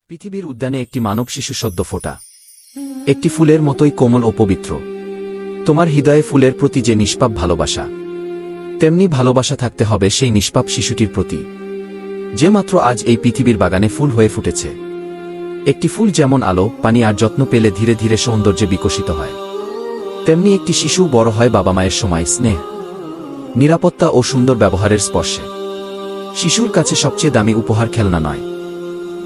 পৃথিবীর উদ্যানে একটি মানব শিশু সদ্য ফোটা একটি ফুলের মতোই কোমল ও পবিত্র। তোমার হৃদয়ে ফুলের প্রতি যে নিষ্পাপ ভালোবাসা, তেমনি ভালোবাসা থাকতে হবে সেই নিষ্পাপ শিশুটির প্রতি, যে মাত্র আজ এই পৃথিবীর বাগানে ফুল হয়ে ফুটেছে। একটি ফুল যেমন আলো, পানি আর যত্ন পেলে ধীরে ধীরে সৌন্দর্যে বিকশিত হয়, তেমনি একটি শিশু বড় হয় বাবা মায়ের সময়, স্নেহ, নিরাপত্তা ও সুন্দর ব্যবহারের স্পর্শে। শিশুর কাছে সবচেয়ে দামি উপহার খেলনা নয়,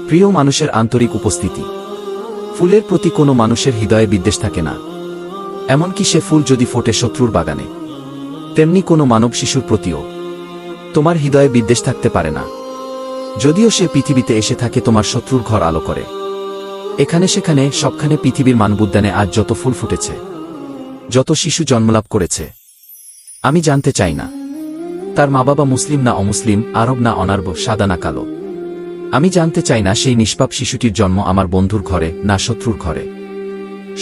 প্রিয় মানুষের আন্তরিক উপস্থিতি। ফুলের প্রতি কোনো মানুষের হৃদয়ে বিদ্বেষ থাকে না, এমনকি সে ফুল যদি ফোটে শত্রুর বাগানে, তেমনি কোনো মানব শিশুর প্রতিও তোমার হৃদয়ে বিদ্বেষ থাকতে পারে না, যদিও সে পৃথিবীতে এসে থাকে তোমার শত্রুর ঘর আলো করে। এখানে সেখানে সবখানে পৃথিবীর মানবুদ্যানে আজ যত ফুল ফুটেছে, যত শিশু জন্মলাভ করেছে, আমি জানতে চাই না তার মা বাবা মুসলিম না অমুসলিম, আরব না অনারব, সাদা না কালো। আমি জানতে চাই না সেই নিষ্পাপ শিশুটির জন্ম আমার বন্ধুর ঘরে না শত্রুর ঘরে।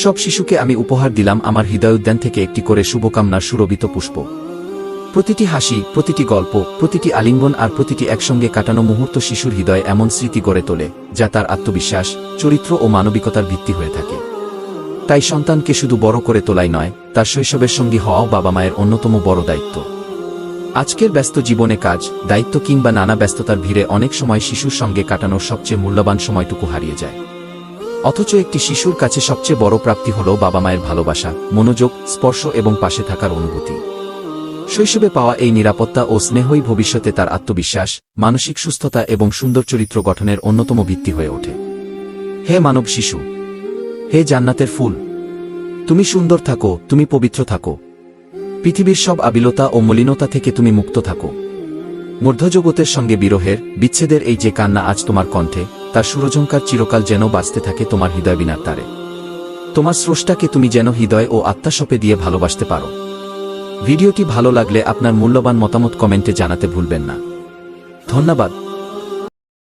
সব শিশুকে আমি উপহার দিলাম আমার হৃদয়োদ্যান থেকে একটি করে শুভকামনার সুরভিত পুষ্প। প্রতিটি হাসি, প্রতিটি গল্প, প্রতিটি আলিঙ্গন আর প্রতিটি একসঙ্গে কাটানো মুহূর্ত শিশুর হৃদয়ে এমন স্মৃতি গড়ে তোলে যা তার আত্মবিশ্বাস, চরিত্র ও মানবিকতার ভিত্তি হয়ে থাকে। তাই সন্তানকে শুধু বড় করে তোলাই নয়, তার শৈশবের সঙ্গী হওয়াও বাবা মায়ের অন্যতম বড় দায়িত্ব। আজকের ব্যস্ত জীবনে কাজ, দায়িত্ব কিংবা নানা ব্যস্ততার ভিড়ে অনেক সময় শিশুর সঙ্গে কাটানোর সবচেয়ে মূল্যবান সময়টুকু হারিয়ে যায়। অথচ একটি শিশুর কাছে সবচেয়ে বড় প্রাপ্তি হল বাবা মায়ের ভালোবাসা, মনোযোগ, স্পর্শ এবং পাশে থাকার অনুভূতি। শৈশবে পাওয়া এই নিরাপত্তা ও স্নেহই ভবিষ্যতে তার আত্মবিশ্বাস, মানসিক সুস্থতা এবং সুন্দর চরিত্র গঠনের অন্যতম ভিত্তি হয়ে ওঠে। হে মানব শিশু, হে জান্নাতের ফুল, তুমি সুন্দর থাকো, তুমি পবিত্র থাকো, পৃথিবীর সব আবিলতা ও মলিনতা থেকে তুমি মুক্ত থাকো। মধ্যজগতের সঙ্গে বিরহের, বিচ্ছেদের এই যে কান্না আজ তোমার কণ্ঠে, তার সুরঝঙ্কার চিরকাল যেন বাজতে থাকে তোমার হৃদয় বিনার তারে। তোমার স্রষ্টাকে তুমি যেন হৃদয় ও আত্মাসপে দিয়ে ভালোবাসতে পারো। ভিডিওটি ভালো লাগলে আপনার মূল্যবান মতামত কমেন্টে জানাতে ভুলবেন না। ধন্যবাদ।